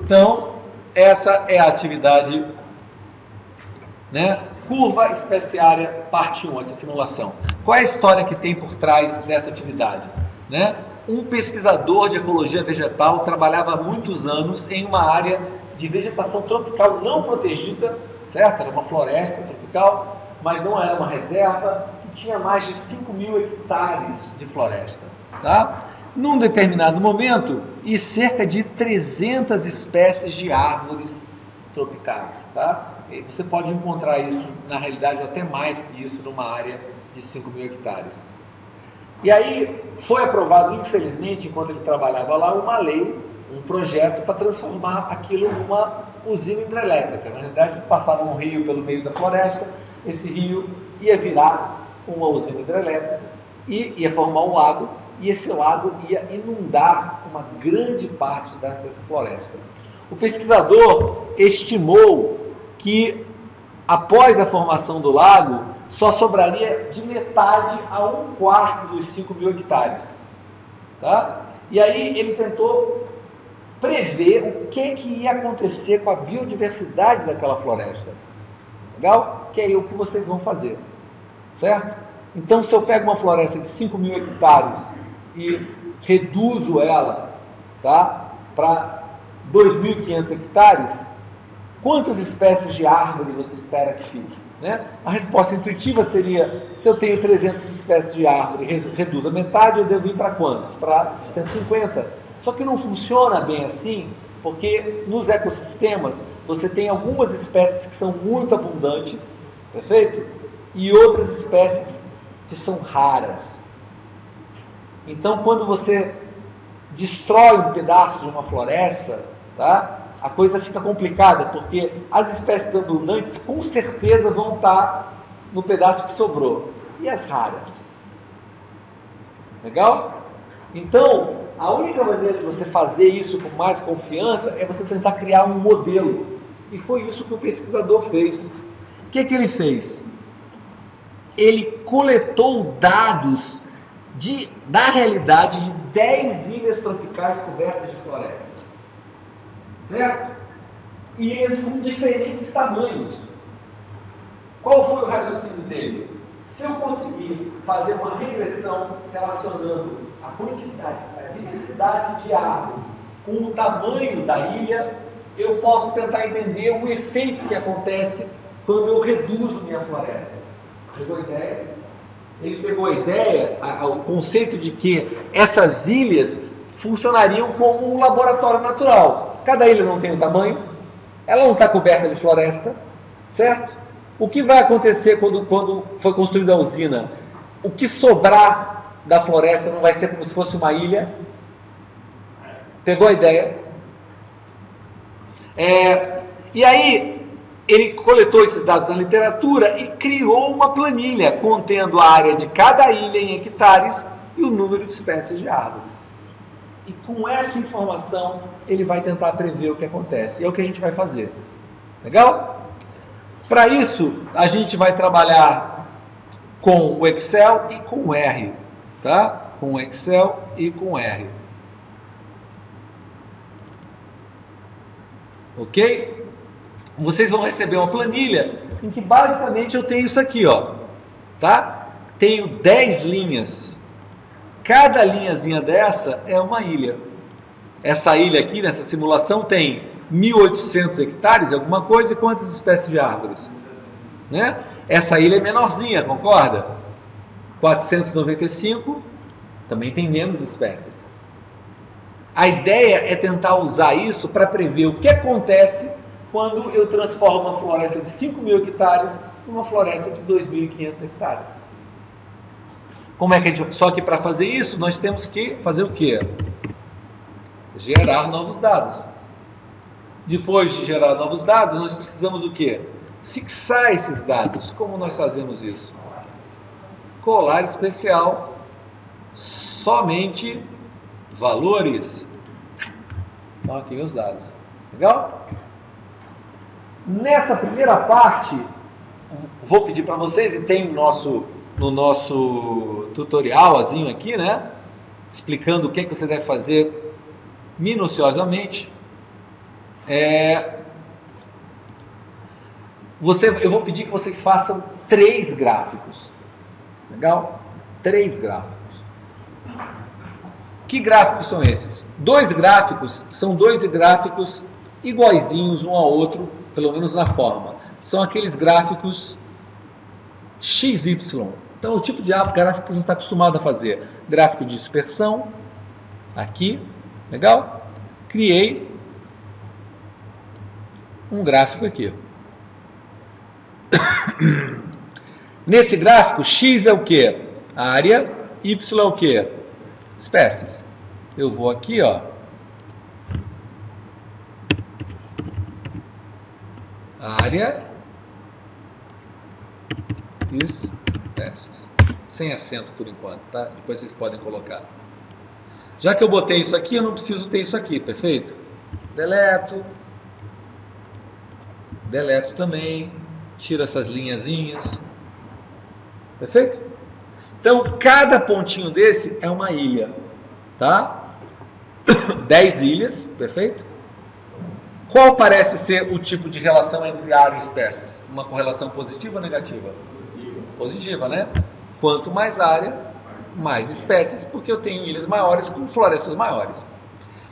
Então, essa é a atividade, né? Curva especiária, parte 1, essa simulação. Qual é a história que tem por trás dessa atividade? Né? Um pesquisador de ecologia vegetal trabalhava há muitos anos em uma área de vegetação tropical não protegida, certo? Era uma floresta tropical, mas não era uma reserva, que tinha mais de 5.000 hectares de floresta. Tá? Num determinado momento, e cerca de 300 espécies de árvores tropicais. Tá? E você pode encontrar isso, na realidade, até mais que isso, numa área de 5.000 hectares. E aí foi aprovado, infelizmente, enquanto ele trabalhava lá, uma lei, um projeto para transformar aquilo numa usina hidrelétrica. Na realidade, passava um rio pelo meio da floresta, esse rio ia virar uma usina hidrelétrica e ia formar um lago, e esse lago ia inundar uma grande parte dessa floresta. O pesquisador estimou que, após a formação do lago, só sobraria de metade a 1/4 dos 5.000 hectares. Tá? E aí ele tentou prever o que ia acontecer com a biodiversidade daquela floresta. Legal? Que é o que vocês vão fazer. Certo? Então, se eu pego uma floresta de 5.000 hectares e reduzo ela, tá, para 2.500 hectares, quantas espécies de árvore você espera que fique? Né? A resposta intuitiva seria, se eu tenho 300 espécies de árvore e reduzo a metade, eu devo ir para quantos? Para 150. Só que não funciona bem assim, porque nos ecossistemas você tem algumas espécies que são muito abundantes, perfeito? E outras espécies que são raras. Então, quando você destrói um pedaço de uma floresta, tá? A coisa fica complicada, porque as espécies abundantes com certeza vão estar no pedaço que sobrou. E as raras? Legal? Então, a única maneira de você fazer isso com mais confiança é você tentar criar um modelo. E foi isso que o pesquisador fez. O que ele fez? Ele coletou dados da realidade de 10 ilhas tropicais cobertas de florestas. Certo? Ilhas com diferentes tamanhos. Qual foi o raciocínio dele? Se eu conseguir fazer uma regressão relacionando a quantidade, a diversidade de árvores com o tamanho da ilha, eu posso tentar entender o efeito que acontece quando eu reduzo minha floresta. Pegou a ideia? Ele pegou a ideia, o conceito de que essas ilhas funcionariam como um laboratório natural. Cada ilha não tem um tamanho, ela não está coberta de floresta, certo? O que vai acontecer quando for construída a usina? O que sobrar da floresta não vai ser como se fosse uma ilha? Pegou a ideia? E aí, ele coletou esses dados na literatura e criou uma planilha contendo a área de cada ilha em hectares e o número de espécies de árvores. E com essa informação, ele vai tentar prever o que acontece. E é o que a gente vai fazer. Legal? Para isso, a gente vai trabalhar com o Excel e com o R. Tá? Com o Excel e com o R. Ok? Vocês vão receber uma planilha em que basicamente eu tenho isso aqui, ó. Tá? Tenho 10 linhas. Cada linhazinha dessa é uma ilha. Essa ilha aqui, nessa simulação, tem 1.800 hectares, alguma coisa, e quantas espécies de árvores? Né? Essa ilha é menorzinha, concorda? 495, também tem menos espécies. A ideia é tentar usar isso para prever o que acontece quando eu transformo uma floresta de 5.000 hectares numa floresta de 2.500 hectares. Como é que a gente... Só que para fazer isso, nós temos que fazer o quê? Gerar novos dados. Depois de gerar novos dados, nós precisamos do quê? Fixar esses dados. Como nós fazemos isso? Colar especial, somente valores. Então aqui os dados. Legal? Nessa primeira parte, vou pedir para vocês, e tem no nosso tutorialzinho aqui, né? Explicando o que você deve fazer minuciosamente. Eu vou pedir que vocês façam 3 gráficos. Legal? 3 gráficos. Que gráficos são esses? 2 gráficos são 2 gráficos iguaizinhos um ao outro, pelo menos na forma. São aqueles gráficos XY. Então, o tipo de gráfico que a gente está acostumado a fazer. Gráfico de dispersão, aqui, legal? Criei um gráfico aqui. Nesse gráfico, X é o que? Área, Y é o que? Espécies. Eu vou aqui, ó. Área, espécies. Sem acento por enquanto, tá? Depois vocês podem colocar. Já que eu botei isso aqui, eu não preciso ter isso aqui, perfeito? Deleto. Deleto também. Tiro essas linhazinhas. Perfeito? Então, cada pontinho desse é uma ilha, tá? 10 ilhas, perfeito? Qual parece ser o tipo de relação entre área e espécies? Uma correlação positiva ou negativa? Positiva, né? Quanto mais área, mais espécies, porque eu tenho ilhas maiores com florestas maiores.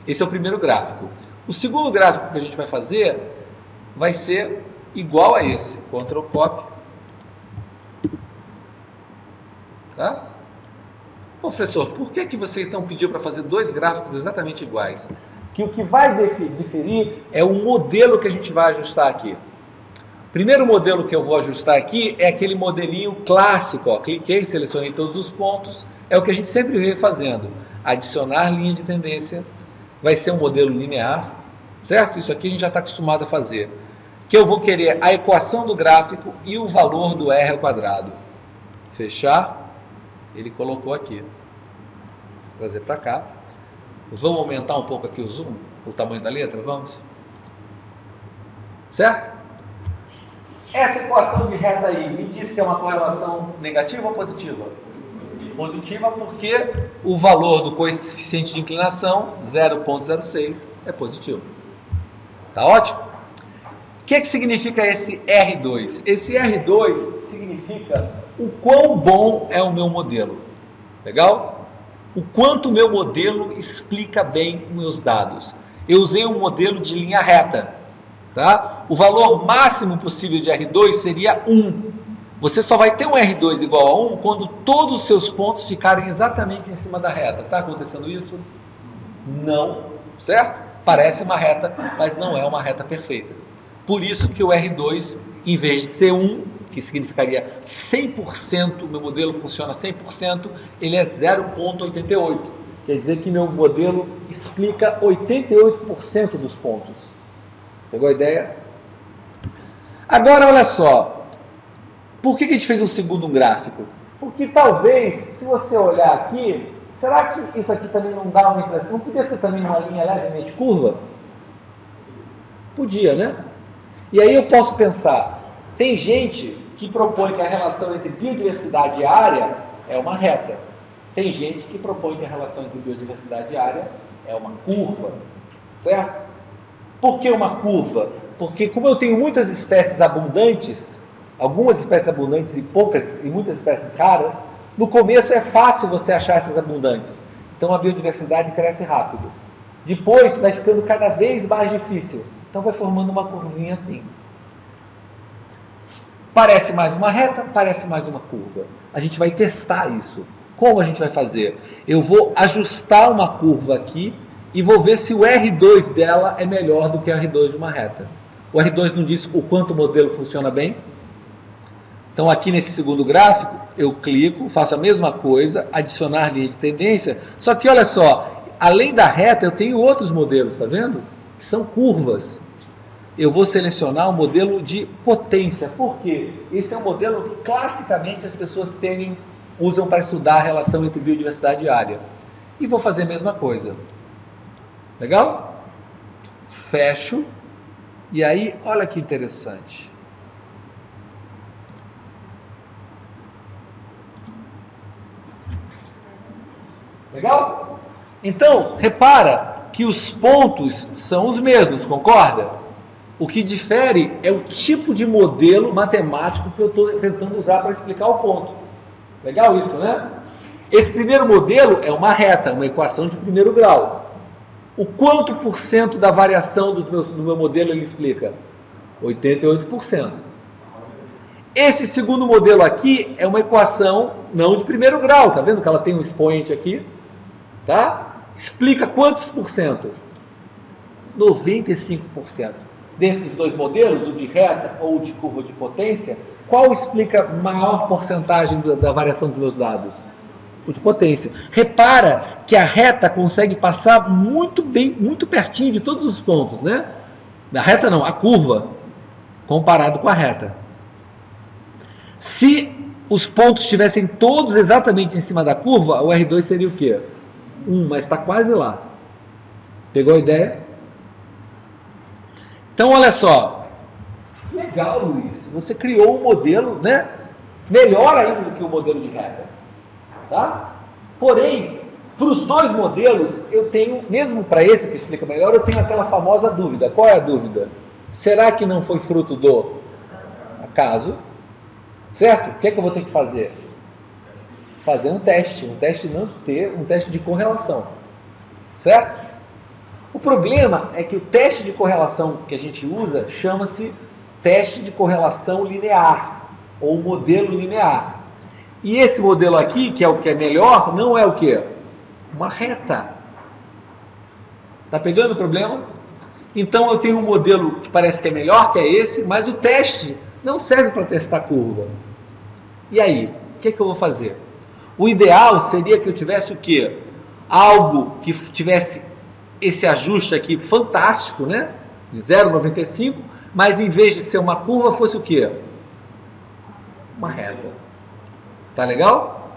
Esse é o primeiro gráfico. O segundo gráfico que a gente vai fazer vai ser igual a esse. Ctrl Copy. Tá? Professor, por que você então pediu para fazer 2 gráficos exatamente iguais? Que o que vai diferir é o modelo que a gente vai ajustar aqui. O primeiro modelo que eu vou ajustar aqui é aquele modelinho clássico. Ó. Cliquei, selecionei todos os pontos. É o que a gente sempre vê fazendo. Adicionar linha de tendência. Vai ser um modelo linear. Certo? Isso aqui a gente já está acostumado a fazer. Que eu vou querer a equação do gráfico e o valor do R ao quadrado. Fechar. Ele colocou aqui. Vou trazer para cá. Vamos aumentar um pouco aqui o zoom, o tamanho da letra, vamos? Certo? Essa equação de reta aí me diz que é uma correlação negativa ou positiva? Positiva porque o valor do coeficiente de inclinação, 0,06, é positivo. Tá ótimo? O que significa esse R2? Esse R2 significa o quão bom é o meu modelo. Legal? O quanto o meu modelo explica bem os meus dados. Eu usei um modelo de linha reta. Tá? O valor máximo possível de R2 seria 1. Você só vai ter um R2 igual a 1 quando todos os seus pontos ficarem exatamente em cima da reta. Está acontecendo isso? Não. Certo? Parece uma reta, mas não é uma reta perfeita. Por isso que o R2, em vez de ser 1, que significaria 100%, meu modelo funciona 100%, ele é 0,88. Quer dizer que meu modelo explica 88% dos pontos. Pegou a ideia? Agora, olha só. Por que a gente fez um segundo gráfico? Porque talvez, se você olhar aqui, será que isso aqui também não dá uma impressão? Não podia ser também uma linha levemente curva? Podia, né? E aí eu posso pensar, tem gente que propõe que a relação entre biodiversidade e área é uma reta. Tem gente que propõe que a relação entre biodiversidade e área é uma curva. Certo? Por que uma curva? Porque como eu tenho muitas espécies abundantes, algumas espécies abundantes e muitas espécies raras, no começo é fácil você achar essas abundantes. Então a biodiversidade cresce rápido. Depois vai ficando cada vez mais difícil. Então vai formando uma curvinha assim. Parece mais uma reta, parece mais uma curva. A gente vai testar isso. Como a gente vai fazer? Eu vou ajustar uma curva aqui e vou ver se o R2 dela é melhor do que o R2 de uma reta. O R2 não diz o quanto o modelo funciona bem. Então aqui nesse segundo gráfico, eu clico, faço a mesma coisa, adicionar linha de tendência. Só que olha só, além da reta eu tenho outros modelos, está vendo? Que são curvas. Eu vou selecionar o modelo de potência. Por quê? Esse é um modelo que classicamente as pessoas usam para estudar a relação entre biodiversidade e área. E vou fazer a mesma coisa. Legal? Fecho. E aí, olha que interessante. Legal? Então, repara que os pontos são os mesmos, concorda? O que difere é o tipo de modelo matemático que eu estou tentando usar para explicar o ponto. Legal isso, né? Esse primeiro modelo é uma reta, uma equação de primeiro grau. O quanto por cento da variação do meu modelo ele explica? 88%. Esse segundo modelo aqui é uma equação não de primeiro grau, tá vendo que ela tem um expoente aqui? Tá? Explica quantos por cento? 95%. Desses dois modelos, o de reta ou de curva de potência, qual explica maior porcentagem da variação dos meus dados? O de potência. Repara que a reta consegue passar muito bem, muito pertinho de todos os pontos, né? A reta não, a curva, comparado com a reta. Se os pontos estivessem todos exatamente em cima da curva, o R2 seria o quê? 1, mas está quase lá. Pegou a ideia? Então, olha só. Legal, Luiz. Você criou um modelo, né? Melhor ainda do que o modelo de reta. Tá? Porém, para os dois modelos, eu tenho, mesmo para esse que explica melhor, eu tenho aquela famosa dúvida. Qual é a dúvida? Será que não foi fruto do acaso? Certo? O que é que eu vou ter que fazer? Fazer um teste não de ter, um teste de correlação. Certo? O problema é que o teste de correlação que a gente usa chama-se teste de correlação linear, ou modelo linear. E esse modelo aqui, que é o que é melhor, não é o quê? Uma reta. Tá pegando o problema? Então eu tenho um modelo que parece que é melhor, que é esse, mas o teste não serve para testar curva. E aí? O que é que eu vou fazer? O ideal seria que eu tivesse o quê? Algo que tivesse esse ajuste aqui fantástico, né? De 0,95, mas em vez de ser uma curva, fosse o quê? Uma reta. Tá legal?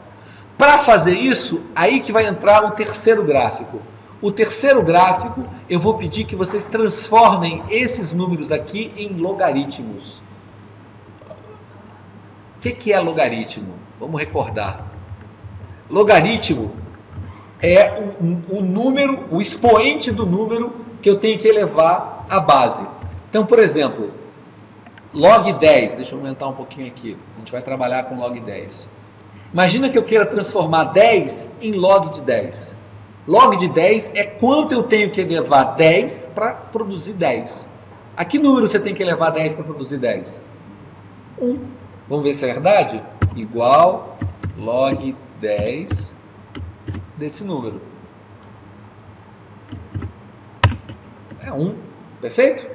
Para fazer isso, aí que vai entrar o terceiro gráfico. O terceiro gráfico, eu vou pedir que vocês transformem esses números aqui em logaritmos. O que é logaritmo? Vamos recordar. Logaritmo é o número, o expoente do número que eu tenho que elevar à base. Então, por exemplo, log 10, deixa eu aumentar um pouquinho aqui, a gente vai trabalhar com log 10. Imagina que eu queira transformar 10 em log de 10. Log de 10 é quanto eu tenho que elevar 10 para produzir 10. A que número você tem que elevar 10 para produzir 10? 1. Vamos ver se é verdade? Igual log 10 desse número. É 1. Perfeito?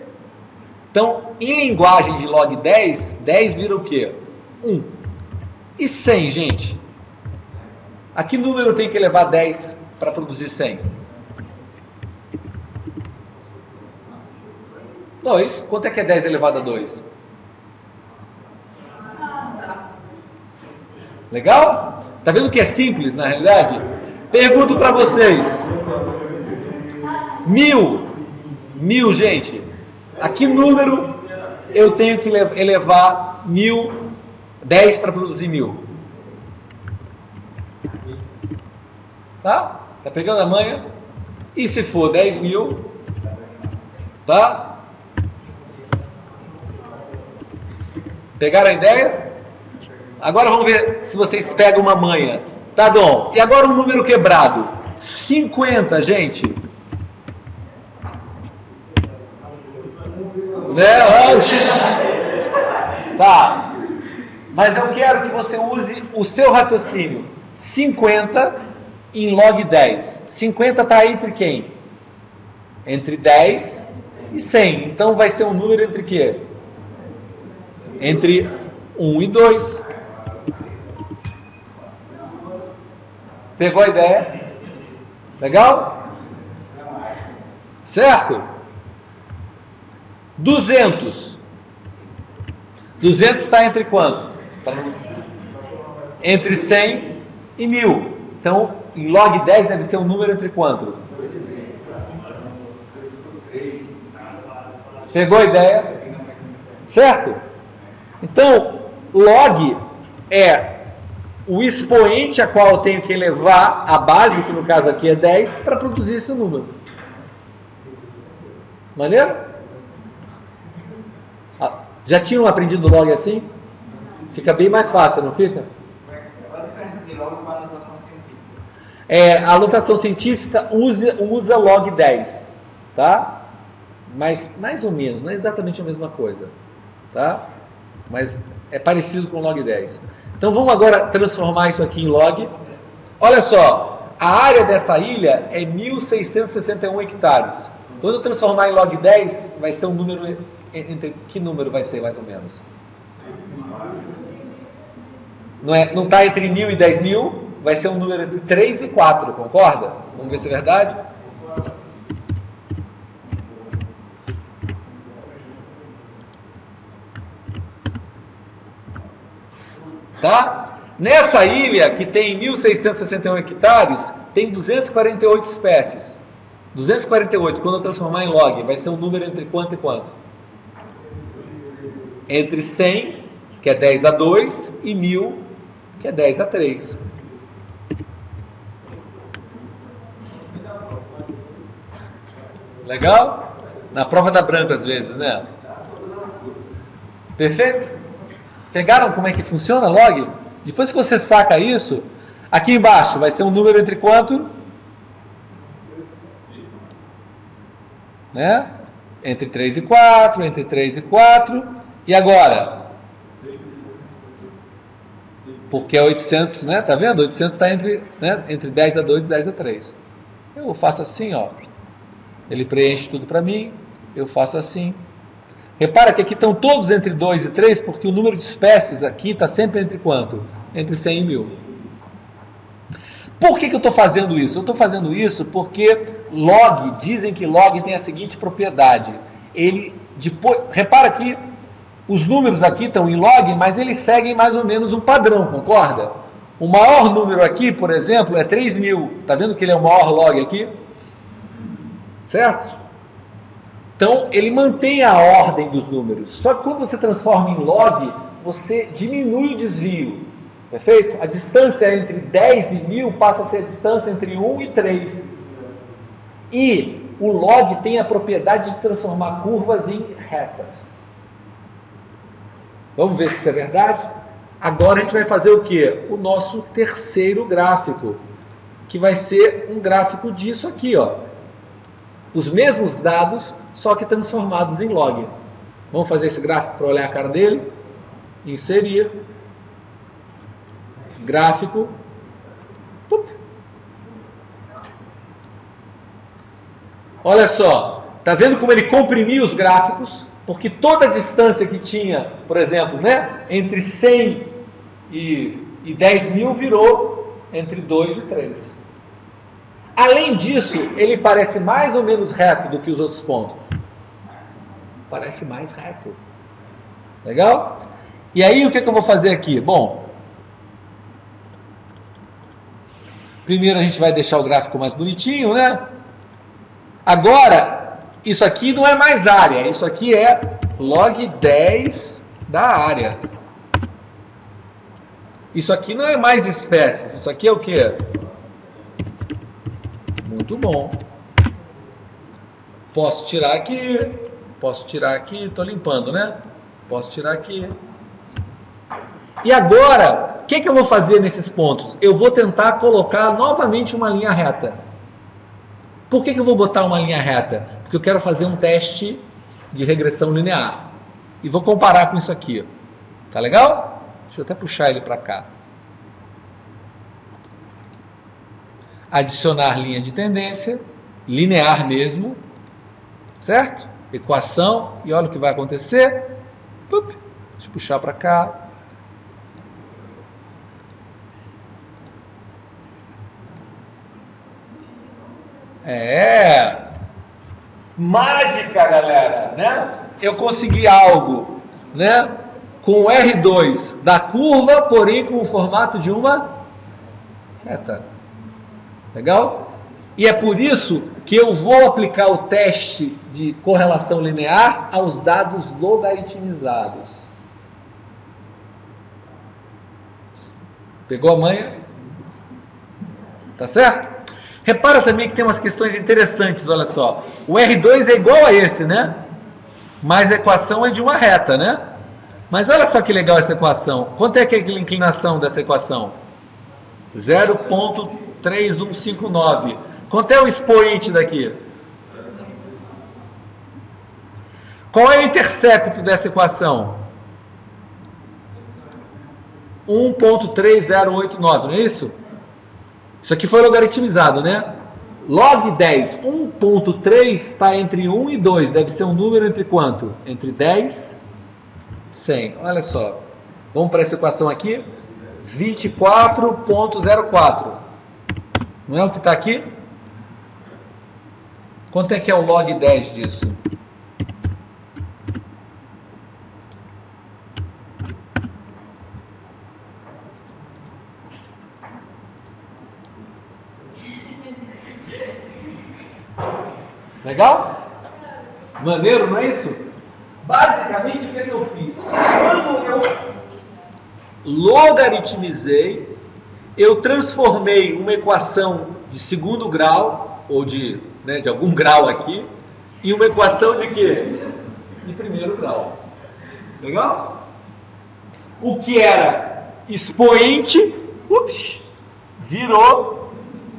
Então, em linguagem de log 10, 10 vira o quê? 1. E 100, gente? A que número eu tenho que elevar 10 para produzir 100? 2. Quanto é que é 10 elevado a 2? Legal? Tá vendo que é simples, na realidade? Pergunto para vocês. 1000, gente. A que número eu tenho que elevar 10 para produzir 1000? Tá? Tá pegando a manha? E se for 10.000? Tá? Pegaram a ideia? Agora vamos ver se vocês pegam uma manha. Tá, Dom? E agora um número quebrado. 50, gente. Tá. Mas eu quero que você use o seu raciocínio. 50 em log 10. 50 está entre quem? Entre 10 e 100. Então vai ser um número entre quê? Entre 1 e 2. Pegou a ideia? Legal? Certo? 200. 200 está entre quanto? Entre 100 e 1000. Então, em log 10 deve ser um número entre quanto? Pegou a ideia? Certo? Então, log é o expoente a qual eu tenho que elevar a base, que no caso aqui é 10, para produzir esse número. Maneiro? Já tinham aprendido log assim? Fica bem mais fácil, não fica? A notação científica usa log 10, tá? Mas mais ou menos, não é exatamente a mesma coisa, tá? Mas é parecido com log 10. Então vamos agora transformar isso aqui em log. Olha só, a área dessa ilha é 1.661 hectares. Quando eu transformar em log 10, vai ser um número... que número vai ser, mais ou menos? Não está entre 1.000 e 10.000? Vai ser um número entre 3 e 4, concorda? Vamos ver se é verdade? Tá? Nessa ilha, que tem 1.661 hectares, tem 248 espécies. 248, quando eu transformar em log, vai ser um número entre quanto e quanto? Entre 100, que é 10 a 2, e 1.000, que é 10 a 3. Legal? Na prova da branca, às vezes, né? Perfeito? Pegaram como é que funciona log? Depois que você saca isso, aqui embaixo vai ser um número entre quanto? Né? Entre 3 e 4, entre 3 e 4. E agora? Porque é 800, né? Tá vendo? 800 está entre 10 a 2 e 10 a 3. Eu faço assim, ó. Ele preenche tudo para mim. Eu faço assim. Repara que aqui estão todos entre 2 e 3, porque o número de espécies aqui está sempre entre quanto? Entre 100 e 1.000. Por que eu estou fazendo isso? Eu estou fazendo isso porque log, dizem que log tem a seguinte propriedade. Repara que os números aqui estão em log, mas eles seguem mais ou menos um padrão, concorda? O maior número aqui, por exemplo, é 3.000. Está vendo que ele é o maior log aqui? Certo? Então, ele mantém a ordem dos números. Só que quando você transforma em log, você diminui o desvio. Perfeito? A distância entre 10 e 1.000 passa a ser a distância entre 1 e 3. E o log tem a propriedade de transformar curvas em retas. Vamos ver se isso é verdade? Agora a gente vai fazer o quê? O nosso terceiro gráfico, que vai ser um gráfico disso aqui, ó. Os mesmos dados, só que transformados em log. Vamos fazer esse gráfico para olhar a cara dele? Inserir. Gráfico. Olha só. Está vendo como ele comprimiu os gráficos? Porque toda a distância que tinha, por exemplo, né, entre 100 e 10.000 virou entre 2 e 3. Além disso, ele parece mais ou menos reto do que os outros pontos. Parece mais reto. Legal? E aí, o que eu vou fazer aqui? Bom, primeiro a gente vai deixar o gráfico mais bonitinho, né? Agora, isso aqui não é mais área. Isso aqui é log 10 da área. Isso aqui não é mais espécies. Isso aqui é o quê? Muito bom. Posso tirar aqui, estou limpando, né? Posso tirar aqui. E agora, o que eu vou fazer nesses pontos? Eu vou tentar colocar novamente uma linha reta. Por que eu vou botar uma linha reta? Porque eu quero fazer um teste de regressão linear. E vou comparar com isso aqui. Tá legal? Deixa eu até puxar ele para cá. Adicionar linha de tendência, linear mesmo, certo? Equação, e olha o que vai acontecer. Deixa eu puxar para cá. Mágica, galera, né? Eu consegui algo, né? Com R2 da curva, porém com o formato de uma reta. Legal? E é por isso que eu vou aplicar o teste de correlação linear aos dados logaritmizados. Pegou a manha? Tá certo? Repara também que tem umas questões interessantes, olha só. O R2 é igual a esse, né? Mas a equação é de uma reta, né? Mas olha só que legal essa equação. Quanto é que é a inclinação dessa equação? 0,3159. Quanto é o expoente daqui? Qual é o intercepto dessa equação? 1,3089, não é isso? Isso aqui foi logaritmizado, né? Log 10, 1,3 está entre 1 e 2. Deve ser um número entre quanto? Entre 10 e 100. Olha só. Vamos para essa equação aqui. 24,04. Não é o que está aqui? Quanto é que é o log 10 disso? Legal? Maneiro, não é isso? Basicamente, o que eu fiz? Quando eu logaritmizei, eu transformei uma equação de segundo grau, ou de algum grau aqui, em uma equação de quê? De primeiro grau. Legal? O que era expoente, virou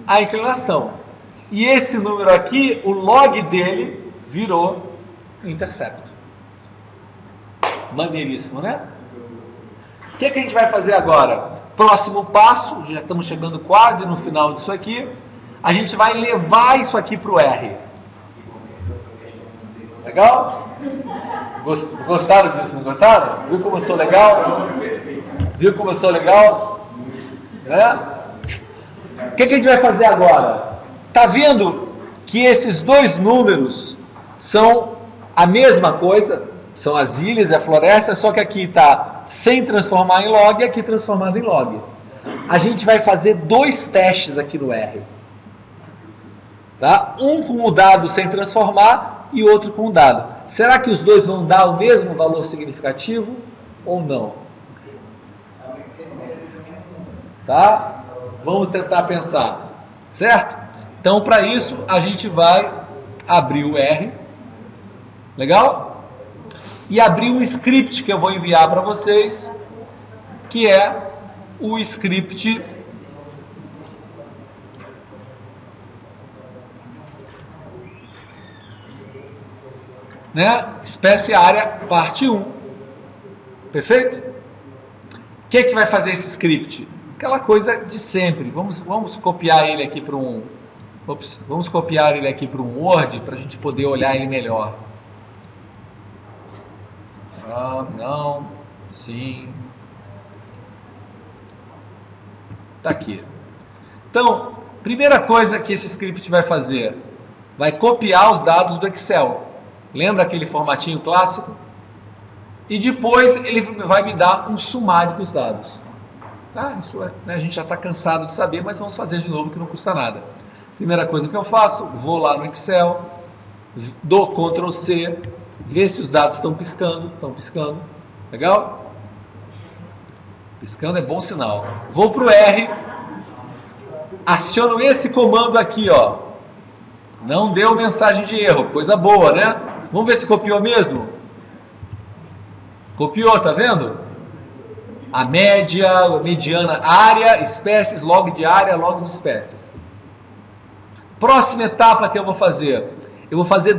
a inclinação. E esse número aqui, o log dele, virou o intercepto. Maneiríssimo, né? O que a gente vai fazer agora? Próximo passo, já estamos chegando quase no final disso aqui, a gente vai levar isso aqui para o R. Legal? Gostaram disso, não gostaram? Viu como eu sou legal? Viu como eu sou legal? Né? O que a gente vai fazer agora? Está vendo que esses dois números são a mesma coisa? São as ilhas e a floresta, só que aqui está sem transformar em log e aqui transformado em log. A gente vai fazer dois testes aqui no R. Tá? Um com o dado sem transformar e outro com o dado. Será que os dois vão dar o mesmo valor significativo ou não? Tá? Vamos tentar pensar. Certo? Então, para isso, a gente vai abrir o R. Legal? E abrir um script que eu vou enviar para vocês, que é o script espécie área, parte 1. Perfeito? O que vai fazer esse script? Aquela coisa de sempre. Vamos copiar ele aqui para um... vamos copiar ele aqui para um Word, para a gente poder olhar ele melhor. Não, sim. Está aqui. Então, primeira coisa que esse script vai fazer, vai copiar os dados do Excel. Lembra aquele formatinho clássico? E depois ele vai me dar um sumário dos dados. Tá? Isso a gente já está cansado de saber, mas vamos fazer de novo que não custa nada. Primeira coisa que eu faço, vou lá no Excel, dou Ctrl C, ver se os dados estão piscando. Estão piscando. Legal? Piscando é bom sinal. Vou para o R, aciono esse comando aqui, ó. Não deu mensagem de erro, coisa boa, né? Vamos ver se copiou mesmo? Copiou, tá vendo? A média, a mediana, área, espécies, log de área, log de espécies. Próxima etapa que eu vou fazer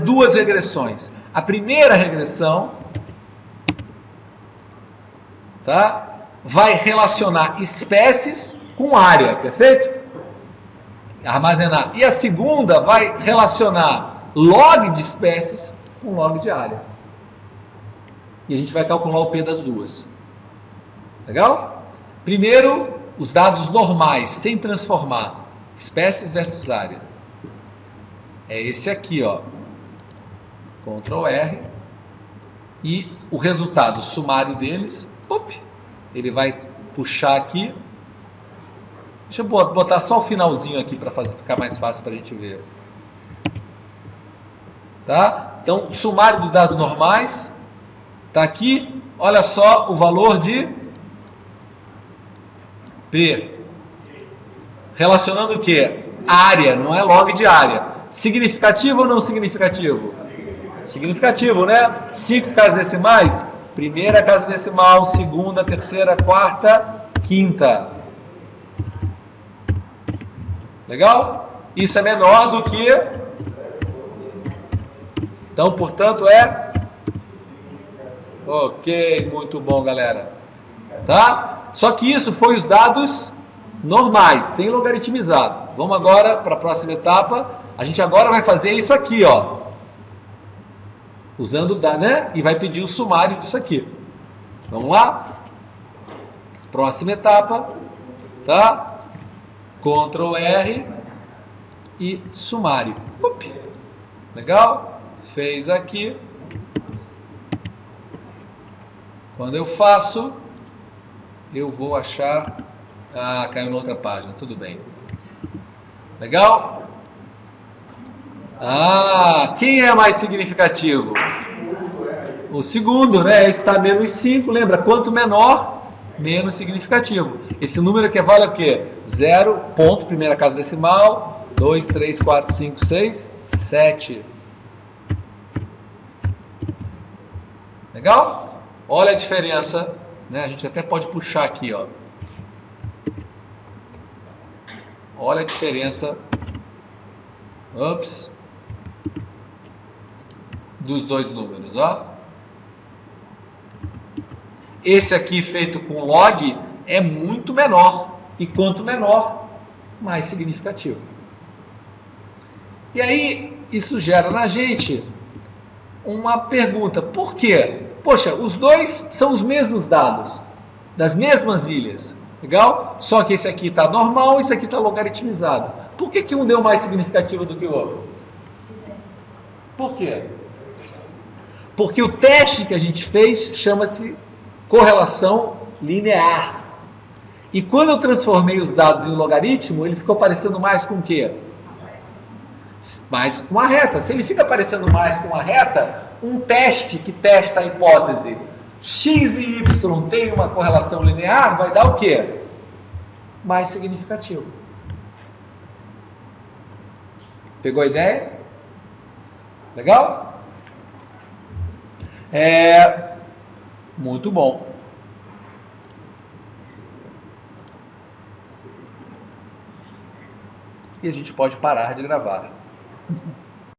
duas regressões. A primeira regressão, tá? Vai relacionar espécies com área, perfeito? Armazenar. E a segunda vai relacionar log de espécies com log de área. E a gente vai calcular o P das duas. Legal? Primeiro, os dados normais, sem transformar. Espécies versus área. É esse aqui, ó. Ctrl R. E o resultado sumário deles, ele vai puxar aqui. Deixa eu botar só o finalzinho aqui para ficar mais fácil para a gente ver. Tá? Então, o sumário dos dados normais está aqui. Olha só o valor de P. Relacionando o quê? área, não é log de área. Significativo ou não significativo? Significativo, né? 5 casas decimais, primeira casa decimal, segunda, terceira, quarta, quinta. Legal? Isso é menor do que... Então, portanto, é... Ok, muito bom, galera. Tá? Só que isso foi os dados normais, sem logaritmizado. Vamos agora para a próxima etapa. A gente agora vai fazer isso aqui, ó. Usando, né? E vai pedir o sumário disso aqui. Vamos lá? Próxima etapa. Tá? Ctrl R e sumário. Legal? Fez aqui. Quando eu faço, eu vou achar... Ah, caiu na outra página, tudo bem. Legal? Ah, quem é mais significativo? O segundo, né? Esse está menos 5, lembra? Quanto menor, menos significativo. Esse número aqui vale o quê? 0, ponto, primeira casa decimal, 2, 3, 4, 5, 6, 7. Legal? Olha a diferença, né? A gente até pode puxar aqui, ó. Olha a diferença. Ups. Dos dois números, ó. Esse aqui feito com log é muito menor. E quanto menor, mais significativo. E aí, isso gera na gente uma pergunta. Por quê? Poxa, os dois são os mesmos dados, das mesmas ilhas. Legal? Só que esse aqui está normal, esse aqui está logaritmizado. Por que um deu mais significativo do que o outro? Por quê? Porque o teste que a gente fez chama-se correlação linear. E quando eu transformei os dados em logaritmo, ele ficou parecendo mais com o quê? Mais com a reta. Se ele fica parecendo mais com a reta, um teste que testa a hipótese x e y tem uma correlação linear, vai dar o quê? Mais significativo. Pegou a ideia? Legal? Muito bom. E a gente pode parar de gravar.